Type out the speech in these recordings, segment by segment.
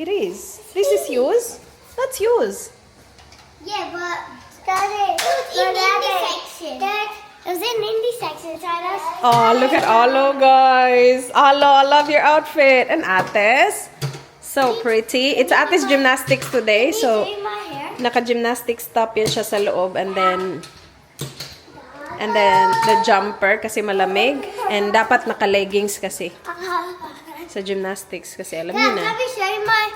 It is. This is yours. That's yours. Yeah, but Daddy, it was in Indy section. Dad, it was in Indy section. So Oh, look at Arlo, guys. Arlo, I love your outfit. And Ates. So pretty. It's Ates gymnastics today. So, doing my hair. naka-gymnastics top yan siya sa loob. And then the jumper kasi malamig. And dapat naka-leggings kasi. Sa gymnastics kasi. Alam niyo Dad, na. let me show you my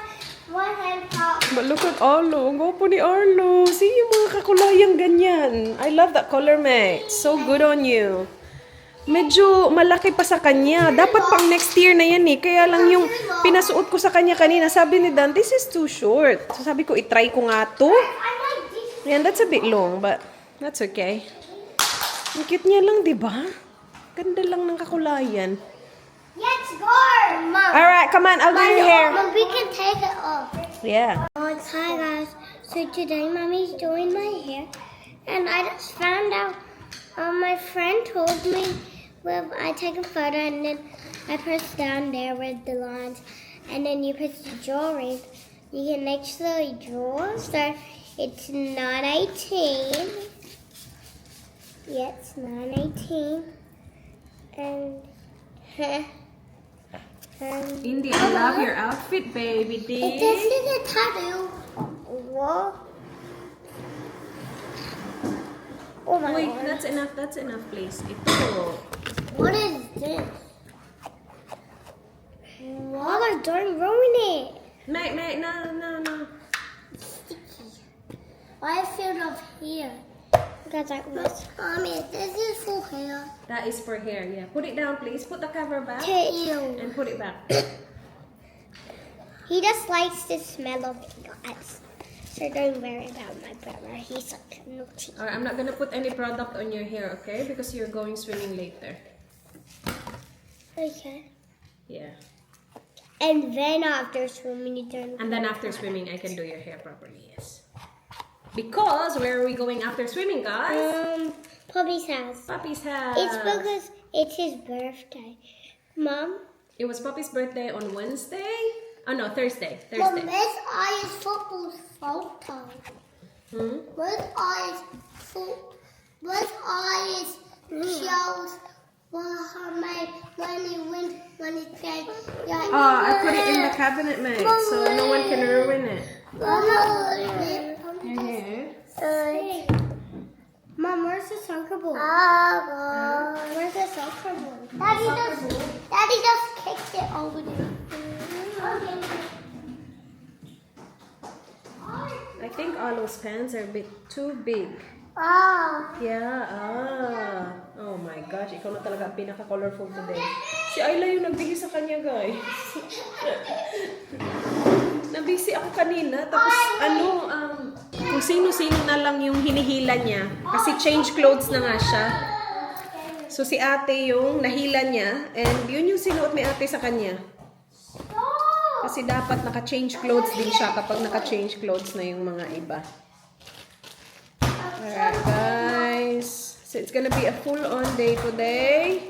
one hand top. But look at Arlo. Ang gwapo ni Arlo. See yung mga kakulayang ganyan. I love that color, mate. So good on you. Medyo malaki pa sa kanya. Dapat pang next year na yan eh. Kaya lang yung pinasuot ko sa kanya kanina, sabi ni Dan, this is too short. So sabi ko, itry ko nga to. I like this. Yan, that's a bit long, but that's okay. Ang cute niya lang, di ba? Ganda lang ng kakulayan. Let's go, Mom. Alright, come on, I'll do your hair. Mom, we can take it off. Yeah. Hi guys. So today Mommy's doing my hair, and I just found out. My friend told me, well, I take a photo and then I press down there with the lines, and then you press the jewelry. You can actually draw. So it's 918. Yeah, it's 918. And Indy, I love your outfit, baby. this is a tattoo. Whoa. Oh my Wait, God. that's enough, please. Ito. What is this? Mama, don't ruin it. Mate, no. Sticky. I feel up here. Because like this. Mommy, this is for hair. That is for hair, yeah. Put it down, please. Put the cover back Ew. and put it back. He just likes the smell of it, guys. So don't worry about my brother. He's like naughty. Alright, I'm not gonna put any product on your hair, okay? Because you're going swimming later. Okay. Yeah. And then after swimming, you don't. And then after swimming, I can do your hair properly, yes. Because where are we going after swimming, guys? Poppy's house. Papi's house. It's because it's his birthday. Mom? It was Papi's birthday on Wednesday? Oh no, Thursday. Mom, Thursday. where's Aya's football photo? Where's Aya's foot? Where's Aya's shows for her mate when he played? Yeah, Oh, I put it in the cabinet, mate, so no one can ruin it. Your hair. Mom, where's the soccer ball? Where's the soccer ball? Daddy just kicked it over there. I think Alo's pants are a bit too big. Yeah, Oh my gosh, ikaw na talaga ang pinaka-colorful today. Si Ayla yung nagbigay sa kanya, guys. Nabisi ako kanina, tapos kung sino-sino na lang yung hinihila niya. Kasi change clothes na nga siya. So si ate yung nahila niya, and yun yung sinuot ni ate sa kanya. Kasi dapat naka-change clothes din siya kapag naka-change clothes na yung mga iba. Alright, guys. So, it's gonna be a full-on day today.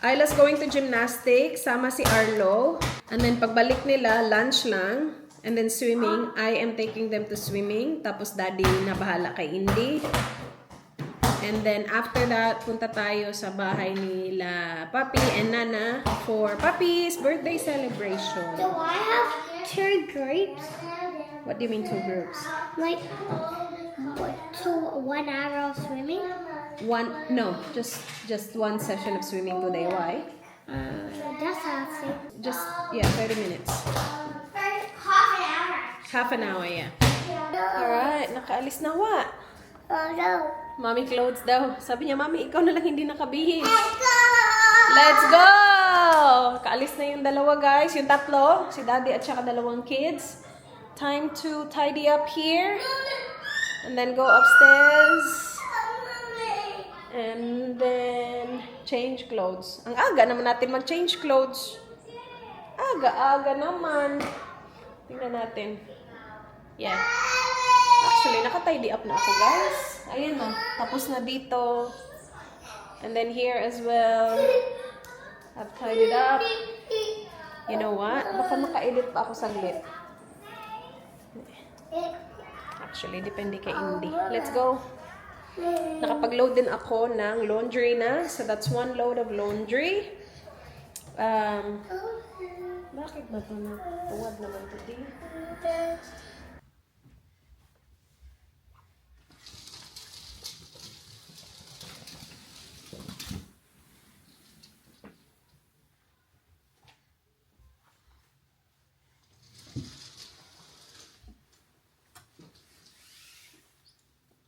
Ayla's going to gymnastics. Sama si Arlo. And then, pagbalik nila, lunch lang. And then, swimming. I am taking them to swimming. Tapos, daddy na bahala kay Indy. And then, after that, punta tayo sa bahay nila Papi and Nana for Papi's birthday celebration. Do I have 2 groups? What do you mean 2 groups? Like, 1 hour of swimming? No, just one session of swimming today. Why? That's awesome. Just, 30 minutes. Half an hour. Half an hour, yeah. Alright, nakaalis na wa. Oh no. Mommy clothes daw. Sabi niya, Mommy, ikaw na lang hindi nakabihis. Let's go! Let's go! Kaalis na yung dalawa, guys. Yung tatlo. Si daddy at saka dalawang kids. Time to tidy up here. And then go upstairs. And then change clothes. Ang aga naman natin mag-change clothes. Aga-aga naman. Tingnan natin. Yeah. Actually, naka-tidy up na ako, guys. Ayan na. Tapos na dito. And then here as well. I've tidied up. You know what? Baka makaedit pa ako saglit. Actually, depende kay Indy. Let's go. Nakapag-load din ako ng laundry na. So, that's one load of laundry. Bakit ba ito na? Tuwad naman today.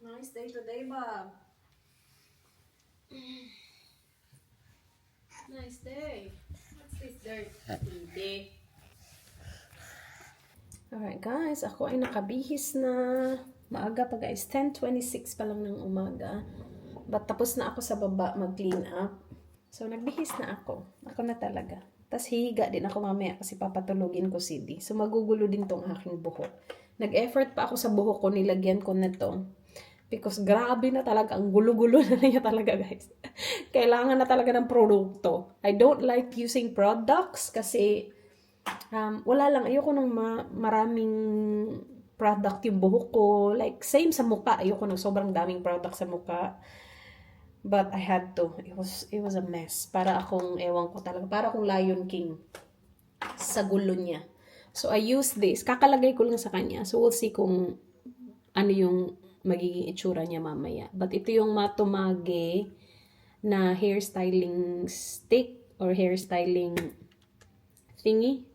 Nice day today, Bob. Nice day. What's this dirt? Hindi. Alright guys, ako ay nakabihis na. Maaga pa guys, 10:26 pa lang ng umaga. But tapos na ako sa baba mag-clean up. So nagbihis na ako. Ako na talaga. Tapos hihiga din ako mamaya kasi papatulogin ko si D. So magugulo din tong aking buhok. Nag-effort pa ako sa buhok ko, nilagyan ko na to. Because grabe na talaga, ang gulo-gulo na niya talaga guys. Kailangan na talaga ng produkto. I don't like using products kasi wala lang, ayoko ng maraming product yung buhok ko. Like, same sa muka. Ayoko ng sobrang daming product sa muka. But I had to. It was a mess. Para akong, ewan ko talaga, para akong Lion King sa gulo niya. So, I use this. Kakalagay ko lang sa kanya. So, we'll see kung ano yung magiging itsura niya mamaya. But ito yung Matomage na hairstyling stick or hairstyling thingy.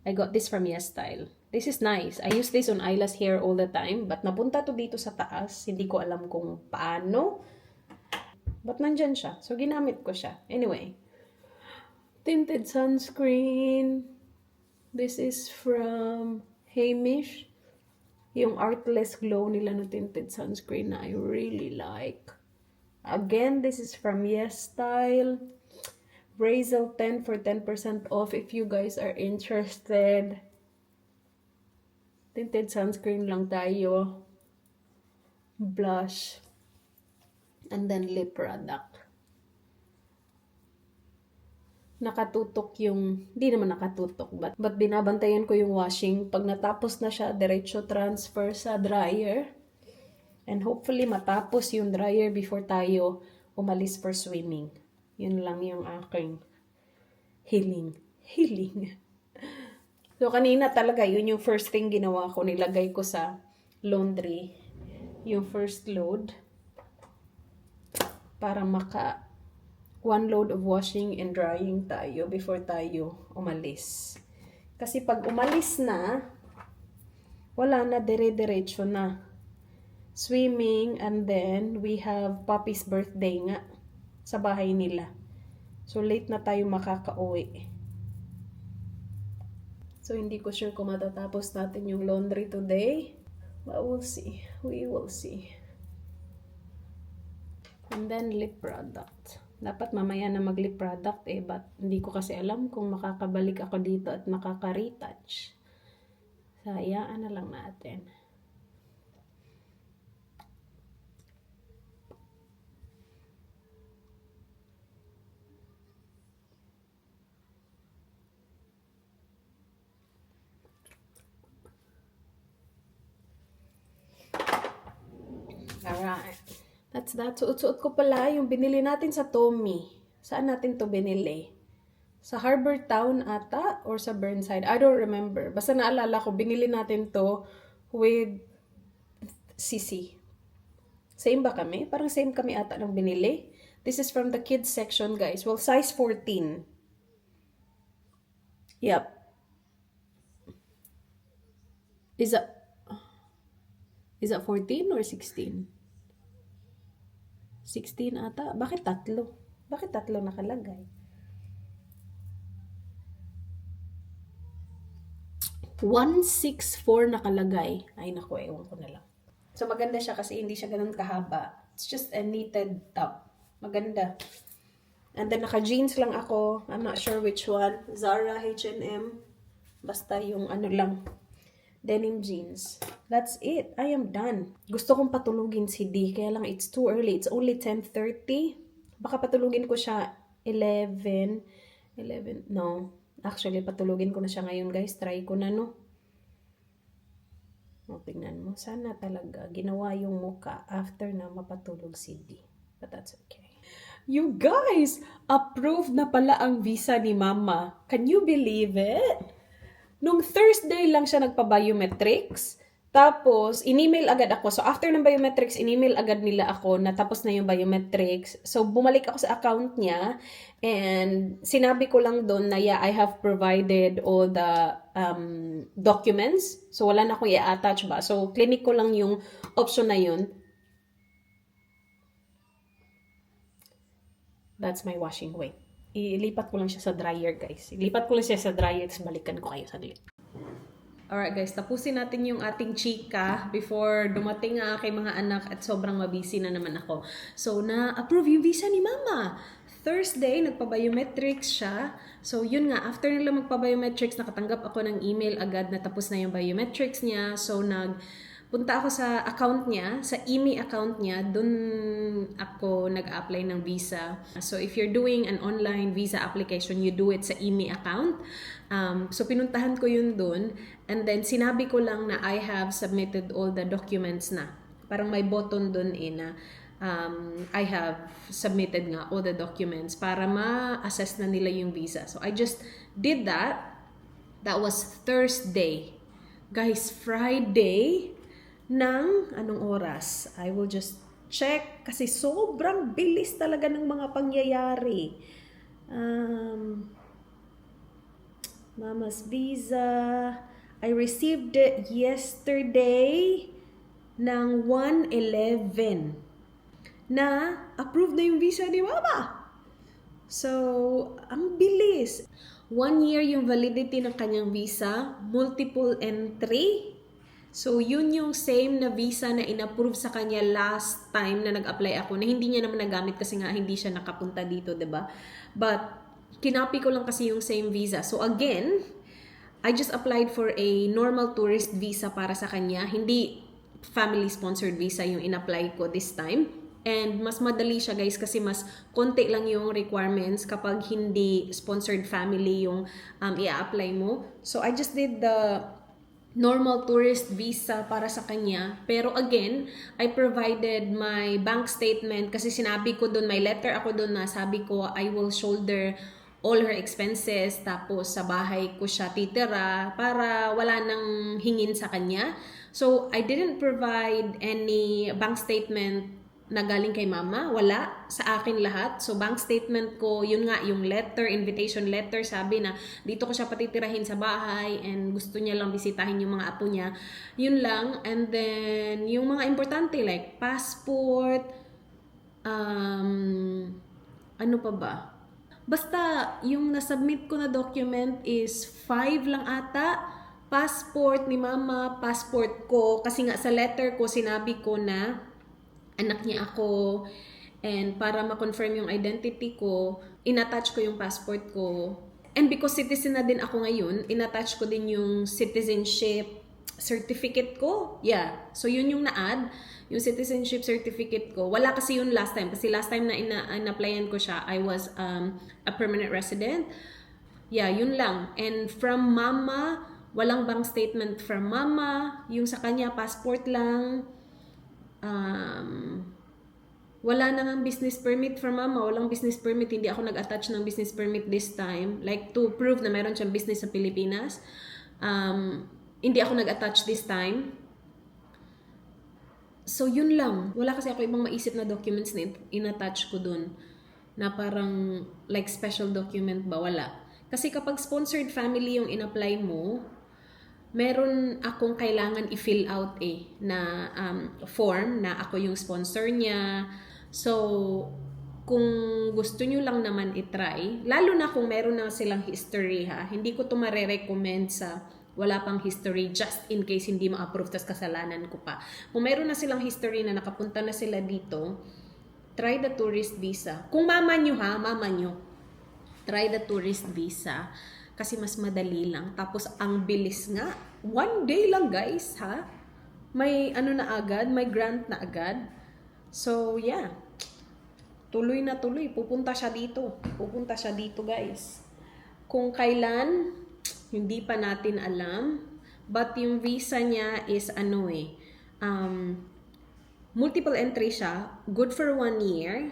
I got this from YesStyle. This is nice. I use this on Isla's hair all the time. But napunta to dito sa taas. Hindi ko alam kung paano. But nandyan siya. So, ginamit ko siya. Anyway. Tinted sunscreen. This is from Hamish. Yung Artless Glow nila na tinted sunscreen na I really like. Again, this is from YesStyle. Brazil 10 for 10% off if you guys are interested. Tinted sunscreen lang tayo. Blush. And then lip product. Nakatutok yung, hindi naman nakatutok, but binabantayan ko yung washing. Pag natapos na siya, diretso transfer sa dryer. And hopefully matapos yung dryer before tayo umalis for swimming. Yun lang yung aking healing. So kanina talaga, yun yung first thing ginawa ko. Nilagay ko sa laundry yung first load para maka one load of washing and drying tayo before tayo umalis. Kasi pag umalis na, wala na, dire-diretso na. Swimming, and then we have Papi's birthday nga sa bahay nila. So late na tayo makaka-uwi. So hindi ko sure kung matatapos natin yung laundry today. But we'll see. We will see. And then lip product. Dapat mamaya na mag-lip product but hindi ko kasi alam kung makakabalik ako dito at makaka-retouch. So, hayaan na lang natin. Alright. That's that. Suot-suot ko pala yung binili natin sa Tommy. Saan natin to binili? Sa Harbor Town ata or sa Burnside? I don't remember. Basta naalala ko, binili natin to with Sisi. Same ba kami? Parang same kami ata ng binili. This is from the kids section, guys. Well, size 14. Yep. Is that 14 or 16? 16 ata. Bakit tatlo? Bakit tatlo nakalagay? 164 nakalagay. Ay, naku, ewan ko na lang. So, maganda siya kasi hindi siya ganun kahaba. It's just a knitted top. Maganda. And then, naka-jeans lang ako. I'm not sure which one. Zara, H&M. Basta yung ano lang. Denim jeans. That's it. I am done. Gusto kong patulugin si D. Kaya lang it's too early. It's only 10:30. Baka patulugin ko siya 11. No. Actually, patulugin ko na siya ngayon, guys. Try ko na, no? O, tingnan mo. Sana talaga ginawa yung muka after na mapatulog si D. But that's okay. You guys! Approved na pala ang visa ni Mama. Can you believe it? Nung Thursday lang siya nagpa-biometrics. Tapos, in-email agad ako. So, after ng biometrics, in-email agad nila ako na tapos na yung biometrics. So, bumalik ako sa account niya and sinabi ko lang doon na, yeah, I have provided all the documents. So, wala na akong i-attach ba. So, clinic ko lang yung option na yun. That's my washing. Wait. Ilipat ko lang siya sa dryer, guys. Ilipat ko lang siya sa dryer, tapos balikan ko kayo saglit. Alright guys, tapusin natin yung ating chika before dumating ang aking mga anak at sobrang mabisi na naman ako. So, na-approve yung visa ni Mama. Thursday, nagpa-biometrics siya. So, yun nga, after nila magpa-biometrics, nakatanggap ako ng email agad na tapos na yung biometrics niya. So, punta ako sa account niya, sa IMI account niya, dun ako nag-apply ng visa. So, if you're doing an online visa application, you do it sa IMI account. So, pinuntahan ko yun dun. And then, sinabi ko lang na I have submitted all the documents na. Parang may button dun na I have submitted nga all the documents para ma-assess na nila yung visa. So, I just did that. That was Thursday. Guys, Friday, ng anong oras? I will just check kasi sobrang bilis talaga ng mga pangyayari. Mama's visa. I received it yesterday ng 1:11 na approved na yung visa ni Mama. So, ang bilis. 1 year yung validity ng kanyang visa, multiple entry. So, yun yung same na visa na inapprove sa kanya last time na nag-apply ako, na hindi niya naman nagamit kasi nga hindi siya nakapunta dito, diba? But, kinapi ko lang kasi yung same visa. So, again, I just applied for a normal tourist visa para sa kanya. Hindi family-sponsored visa yung in-apply ko this time. And mas madali siya guys kasi mas konti lang yung requirements kapag hindi sponsored family yung i-apply mo. So, I just did the normal tourist visa para sa kanya. Pero again, I provided my bank statement kasi sinabi ko doon, may letter ako doon na sabi ko, I will shoulder all her expenses. Tapos sa bahay ko siya titira para wala nang hingin sa kanya. So, I didn't provide any bank statement na galing kay Mama. Wala. Sa akin lahat. So, bank statement ko, yun nga, yung letter, invitation letter, sabi na dito ko siya patitirahin sa bahay and gusto niya lang bisitahin yung mga apo niya. Yun lang. And then, yung mga importante like passport, ano pa ba? Basta, yung nasubmit ko na document is 5 lang ata. Passport ni Mama, passport ko. Kasi nga sa letter ko, sinabi ko na anak niya ako, and para ma-confirm yung identity ko, in-attach ko yung passport ko. And because citizen na din ako ngayon, in-attach ko din yung citizenship certificate ko. Yeah. So, yun yung na-add, yung citizenship certificate ko. Wala kasi yun last time. Kasi last time na in-applyan ko siya, I was a permanent resident. Yeah, yun lang. And from Mama, walang bank statement from Mama. Yung sa kanya, passport lang. Wala nang business permit from Mama. Walang business permit. Hindi ako nag-attach ng business permit this time. Like, to prove na meron siyang business sa Pilipinas. Hindi ako nag-attach this time. So, yun lang. Wala kasi ako ibang maisip na documents na in-attach ko dun. Na parang, like, special document ba? Wala. Kasi kapag sponsored family yung in-apply mo, meron akong kailangan i-fill out na form na ako yung sponsor niya. So, kung gusto nyo lang naman i-try, lalo na kung meron na silang history hindi ko ito marirecommend sa wala pang history just in case hindi ma-approve tas kasalanan ko pa. Kung meron na silang history na nakapunta na sila dito, try the tourist visa. Kung mama nyo, try the tourist visa. Kasi mas madali lang. Tapos, ang bilis nga. 1 day lang, guys, May na agad, may grant na agad. So, yeah. Tuloy na tuloy. Pupunta siya dito, guys. Kung kailan, hindi pa natin alam. But yung visa niya is multiple entry siya, good for 1 year,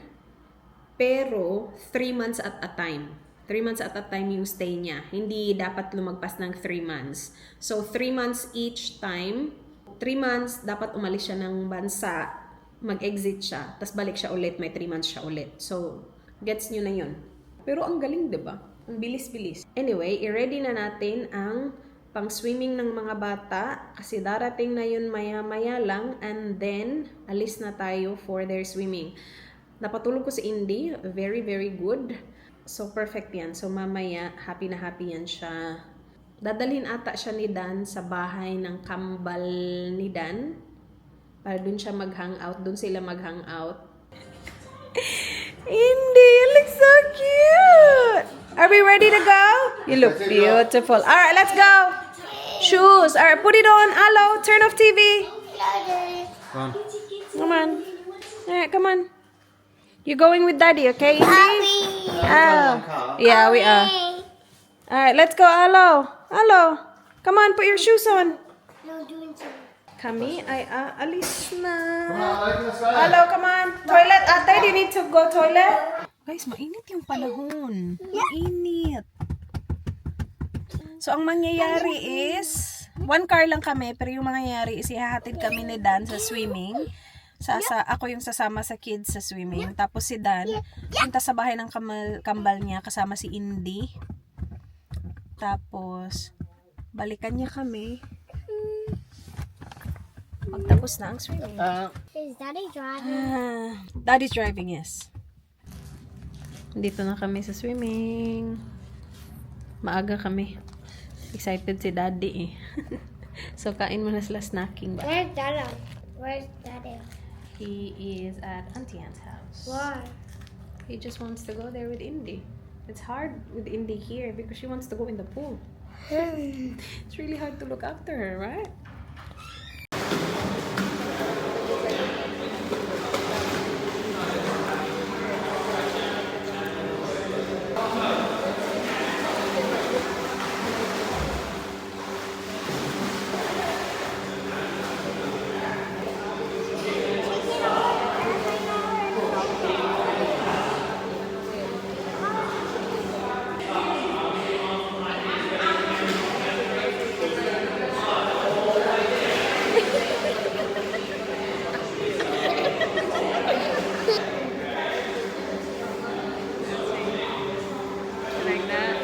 pero 3 months at a time. 3 months at a time yung stay niya. Hindi dapat lumagpas ng 3 months. So, 3 months each time. 3 months, dapat umalis siya ng bansa, mag-exit siya, tapos balik siya ulit, may 3 months siya ulit. So, gets nyo na yun. Pero ang galing, diba? Ang bilis-bilis. Anyway, i-ready na natin ang pang-swimming ng mga bata kasi darating na yun maya-maya lang and then, alis na tayo for their swimming. Napatulog ko si Indy, very, very good. So, perfect yan. So, mamaya, happy na happy yan siya. Dadalhin ata siya ni Dan sa bahay ng kambal ni Dan. Para dun siya mag-hangout. Dun sila mag-hangout. Indy, you look so cute! Are we ready to go? You look beautiful. Alright, let's go! Shoes. Alright, put it on. Hello, turn off TV. Come on. Come on. Alright, come on. You're going with Daddy, okay, Indy? Oh. Yeah, we are. Alright, let's go, Alo. Alo. Come on, put your shoes on. No, doing something. Kami ay aalis na. Come on, let's go. Alo, come on. Toilet, ate, do you need to go toilet? Guys, mainit yung panahon. Mainit. So, ang mangyayari is, 1 car lang kami, pero yung mangyayari is ihahatid kami ni Dan sa swimming. Ako yung sasama sa kids sa swimming. Tapos si Dan, punta sa bahay ng kambal niya, kasama si Indy. Tapos, balikan niya kami. Magtapos na ang swimming. Is Daddy driving? Daddy's driving, yes. Dito na kami sa swimming. Maaga kami. Excited si Daddy eh. So, kain muna sila snacking ba? Where's Daddy? Where's Daddy? He is at Auntie Anne's house. Why? He just wants to go there with Indy. It's hard with Indy here because she wants to go in the pool. It's really hard to look after her, right? Like that.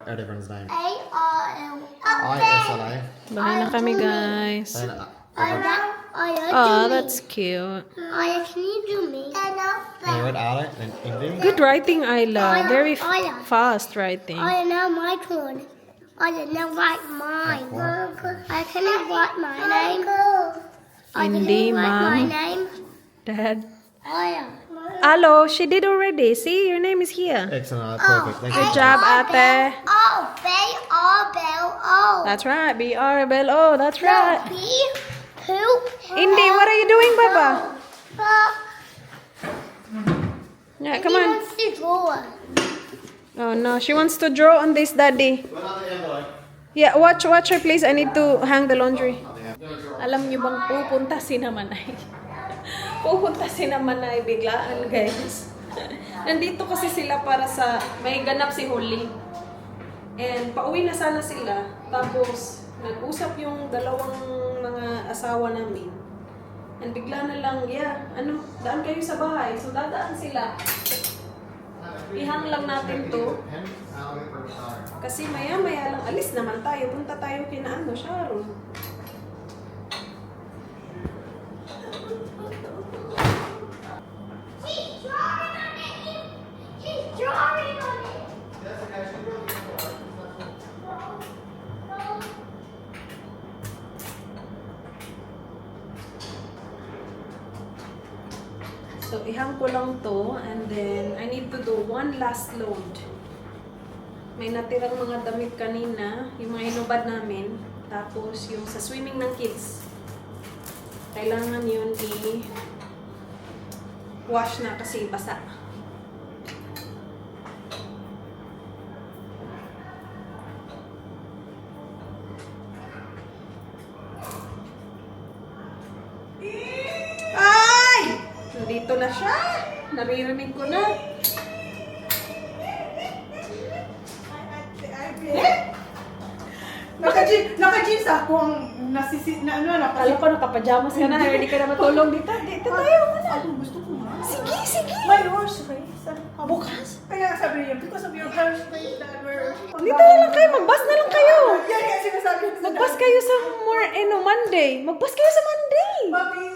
Add everyone's name. A-R-L. I-S-L-A. Bahay na kami, guys. Then, Oh, that's cute. Aya, can you do me? you read Arlo, then Indy. Good writing, Isla. Very Isla. fast writing. Aya, now my turn. Aya, now write mine. Aya, can you write my name? Aya, can Indy, you write my Mom. name? Dad. Aya. Hello, she did already. See, your name is here. Excellent, perfect. Thank Good you. job, ate. Oh, B-R-B-L-O. That's right. B-R-B-L-O. That's right. B, who? Indy, what are you doing, Baba? Yeah, come He on. wants to draw. Oh no, she wants to draw on this, Daddy. Yeah, watch her, please. I need to hang the laundry. Alam niyo bang pupunta si Namanay? Pupunta si Namanay biglaan, guys. Nandito kasi sila para sa may ganap si Holly. And pauwi na sana sila. Tapos nag-usap yung dalawang mga asawa namin. And bigla na lang, daan kayo sa bahay. So dadaan sila. Ihang lang natin to. Kasi maya-maya lang alis naman tayo. Punta tayo kina ano, Sharon. She's drawing on it. She's drawing on it. So, ihang ko lang to. And then, I need to do one last load. May natirang mga damit kanina. Yung mga hinubad namin. Tapos, yung sa swimming ng kids. Kailangan yun i-wash na kasi basa. Ay! Nandito na siya. Naririnig ko na. Naka-jeans ako ang nasisi na ano na Alam ko, nakapajamas ka na. Ready ka na matulog dito. Dito tayo muna. Ano gusto ko nga? Sige, sige. My horse race. Bukas. Kaya sabi niya, because of your horse race that we're... Dito na lang kayo. Magbus na lang kayo. Yan kaya sinasabi ko sa Magbus kayo sa Monday. Magbus kayo sa Monday. Mami!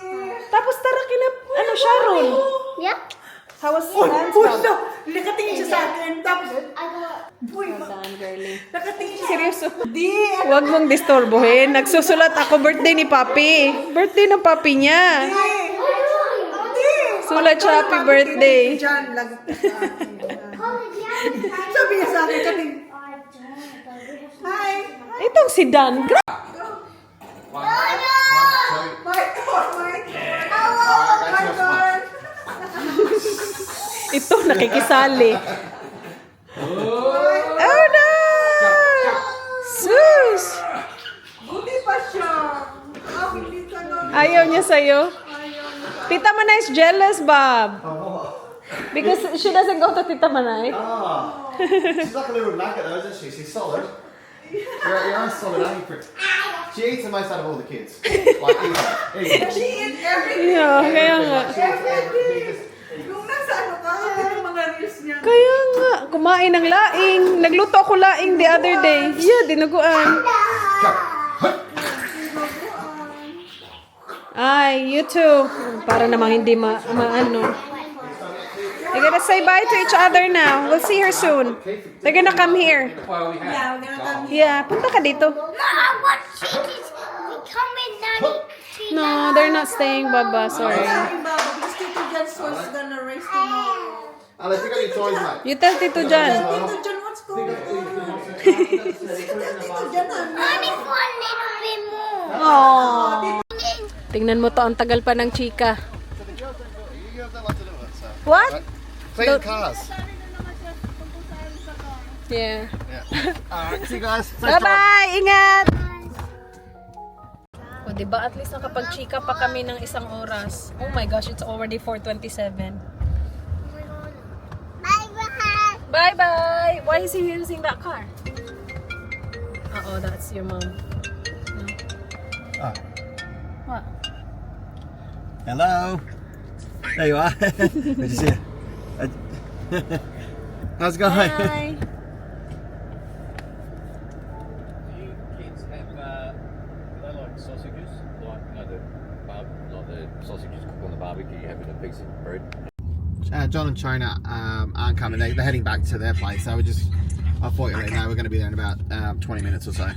Tapos tara kina, Sharon. Yeah. How was Uy! dance, Uy! Bob? No! Nakatingin siya sa akin. Tapos, I got. uy! Well done, girlie. Nakatingin siya. Seryoso. Di! Huwag mong disturbohin. Nagsusulat ako birthday ni Papi. Birthday ng Papi niya. Di! Sulat siya, happy birthday. Diyan, lagot ka sa akin. Sabi niya sa akin, kating, hi! Itong si Dan. My God! My God! My God! Ito, nakikisali. Oh no! Sus! Buti pa siya. Hindi ka na. Ayaw niya sa'yo. Tita Manay is jealous, Bob. Because she doesn't go to Tita Manay. Ah, she's like a little nugget though, isn't she? She's solid. You're on solid, aren't you? She eats the most out of all the kids. Like, easy. She eats everything. Yeah, kaya nga. Yung nasa ano ka, yung mga reels niya. Kaya nga, kumain ng laing. Nagluto ako laing the other day. Yeah, dinuguan. Ay, you too. Para namang hindi maano. I gotta say bye to each other now. We'll see her soon. They're gonna come here. Yeah, we're gonna come here. Yeah, punta ka dito. No, I want chickens. We come in, Daddy. No, they're not staying, Baba. Sorry. Sorry, Baba, because Tito Jan's was gonna race tomorrow. Alice, you got your toys, mate. You tell Tito Jan. Tito Jan, what's going on? Tito Jan, Only for a little bit more. Aww. Tingnan mo to, ang tagal pa ng chika. What? Clean cars. Yeah. Alright, see you guys. Bye-bye! Ingat! O, diba at least nakapag-chika pa kami ng isang oras. Oh my gosh, it's already 4:27. Bye-bye. Bye-bye! Why is he using that car? Uh-oh, that's your mom. No. Oh. What? Hello. There you are. Good to see you. How's it going? Bye! You kids have, they like sausages? Like, like the sausages cooked on the barbecue, you have with a piece of bread? John and Chona aren't coming. They're heading back to their place. So I thought you let you know we're going to be there in about 20 minutes or so.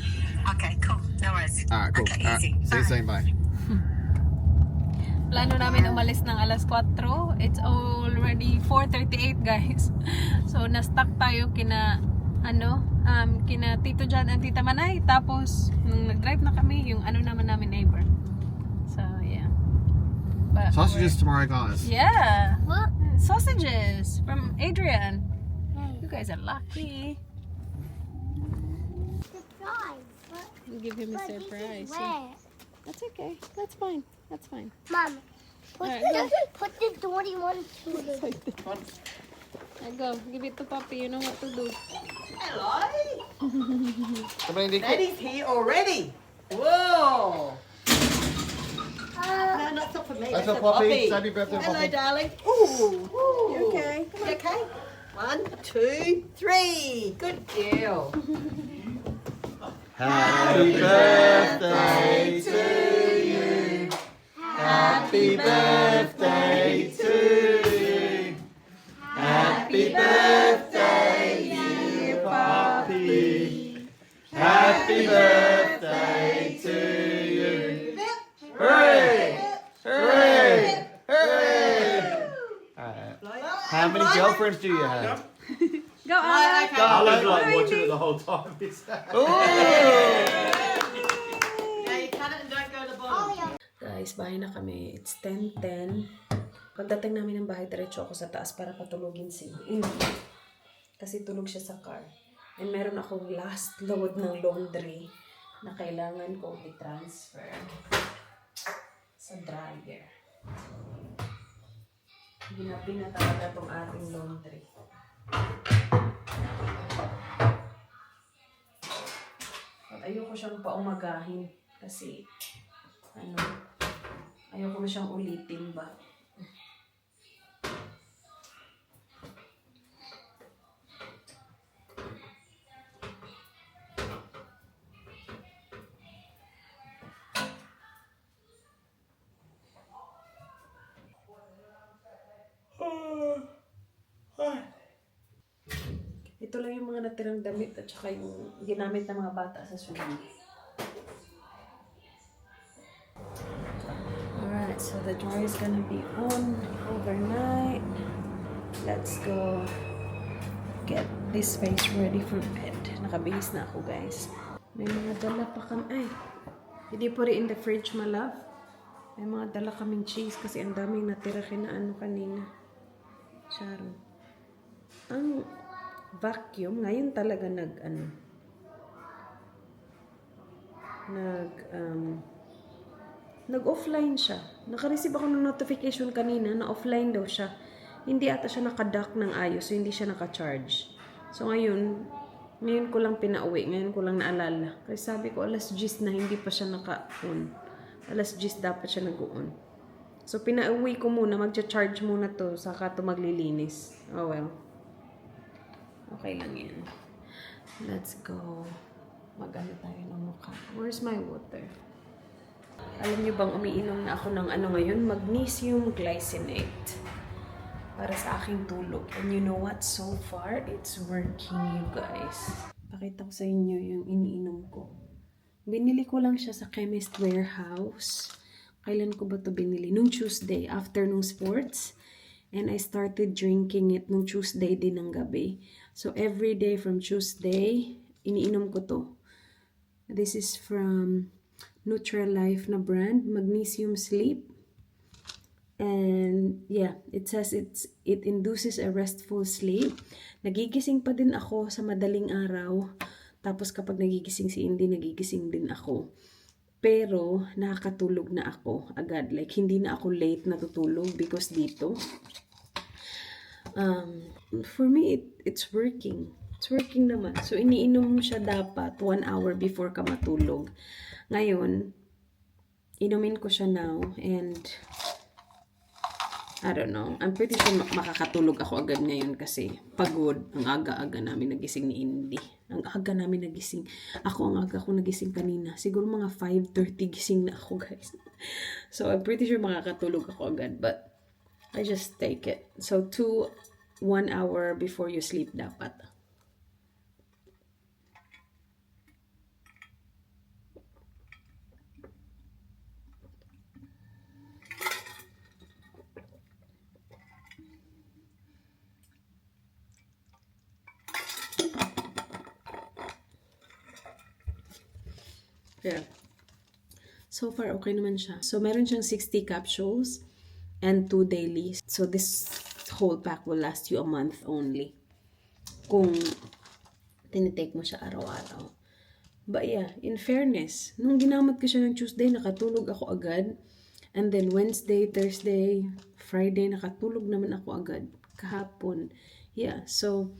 Okay, cool. No worries. All right, cool. Okay, All right. easy. See you soon. Bye. Plano namin umalis ng alas 4. It's already 4:38, guys. So, na-stuck tayo kina Tito Jan and Tita Manay. Tapos, nung nag-drive na kami, yung naman namin neighbor. So, yeah. But Sausages tomorrow, guys. yeah. What? Sausages from Adrian. You guys are lucky. Surprise. What? We'll give him a But this is surprise. wet. That's okay. That's fine. That's fine. Mom, put Alright, the dirty one to the... I go. Give it to Papi. You know what to do. Daddy's here already. Whoa. No, not for me. That's for a Poppy. Happy birthday, Hello, Poppy. darling. Ooh. You okay? You okay? 1, 2, 3. Good girl. Happy birthday to you. Happy birthday to you. Happy birthday, dear Poppy. Happy birthday to you. Hooray! Hooray! Hooray! How many girlfriends do you have? Go, Ala. Alan's like watching it the whole time. Now you cut it and don't go to the bottom. Guys, bahay na kami. It's 10:10. Pagdating namin ng bahay, diretso ako sa taas para patulugin si Indy. Kasi tulog siya sa car. And meron akong last load ng laundry na kailangan ko i-transfer sa dryer. Ginabi na talaga itong ating laundry. At ayoko siyang paumagahin kasi ayoko na siyang ulitin ba. Ito lang yung mga natirang damit at saka yung ginamit ng mga bata sa swimming. Alright, so the dryer is gonna be on overnight. Let's go get this space ready for bed. Nakabihis na ako, guys. May mga dala pa kami. Ay, hindi po rin in the fridge, my love. May mga dala kaming cheese kasi ang daming natira kinaano kanina. Sharon. Ang vacuum, ngayon talaga nag-offline siya. Naka-receive ako ng notification kanina na offline daw siya. Hindi ata siya naka-dock ng ayos, so hindi siya naka-charge. So ngayon ko lang pinauwi, ngayon ko lang naalala. Kasi sabi ko, alas 10 na hindi pa siya naka-on. Alas 10 dapat siya nag-on. So pinauwi ko muna, magcha-charge muna to, saka to maglilinis. Oh well. Okay lang yan. Let's go. Mag-ano tayo ng mukha. Where's my water? Alam niyo bang umiinom na ako ng ngayon? Magnesium glycinate. Para sa aking tulog. And you know what? So far, it's working, you guys. Pakita ko sa inyo yung iniinom ko. Binili ko lang siya sa Chemist Warehouse. Kailan ko ba to binili? Nung Tuesday, after nung sports. And I started drinking it nung Tuesday din ng gabi. So, every day from Tuesday, iniinom ko to. This is from Nutralife na brand, Magnesium Sleep. And, yeah, it says it induces a restful sleep. Nagigising pa din ako sa madaling araw. Tapos, kapag nagigising si Indy, nagigising din ako. Pero, nakakatulog na ako agad. Like, hindi na ako late natutulog because dito. For me, it's working. It's working naman. So, iniinom mo siya dapat 1 hour before ka matulog. Ngayon, inumin ko siya now and I don't know. I'm pretty sure makakatulog ako agad ngayon kasi pagod. Ang aga-aga namin nagising ni Indy. Ang aga namin nagising. Ang aga ko nagising kanina. Siguro mga 5:30 gising na ako, guys. So, I'm pretty sure makakatulog ako agad. But, I just take it. So, 1 hour before you sleep dapat. Yeah. So far, okay naman siya. So, meron siyang 60 capsules and 2 daily. So, this whole pack will last you a month only. Kung tinitake mo siya araw-araw. But yeah, in fairness, nung ginamit ko siya ng Tuesday, nakatulog ako agad. And then Wednesday, Thursday, Friday, nakatulog naman ako agad. Kahapon. Yeah, so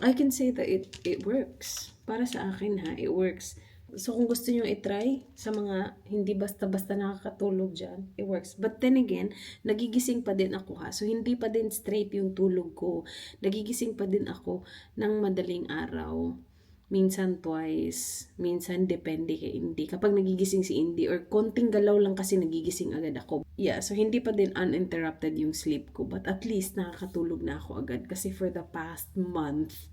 I can say that it works. Para sa akin ha, it works. So, kung gusto nyo i-try sa mga hindi basta-basta nakakatulog dyan, it works. But then again, nagigising pa din ako ha. So, hindi pa din straight yung tulog ko. Nagigising pa din ako ng madaling araw. Minsan twice, minsan depende kay Indy. Kapag nagigising si Indy or konting galaw lang kasi nagigising agad ako. Yeah, so hindi pa din uninterrupted yung sleep ko. But at least nakakatulog na ako agad. Kasi for the past month,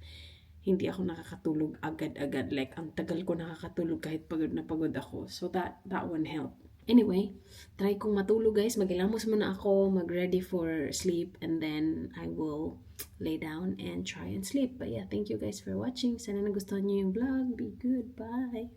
hindi ako nakakatulog agad-agad. Like, ang tagal ko nakakatulog kahit pagod na pagod ako. So, that one helped. Anyway, try kong matulog guys. Magilamos muna ako, mag-ready for sleep, and then I will lay down and try and sleep. But yeah, thank you guys for watching. Sana nagustuhan niyo yung vlog. Be good. Bye.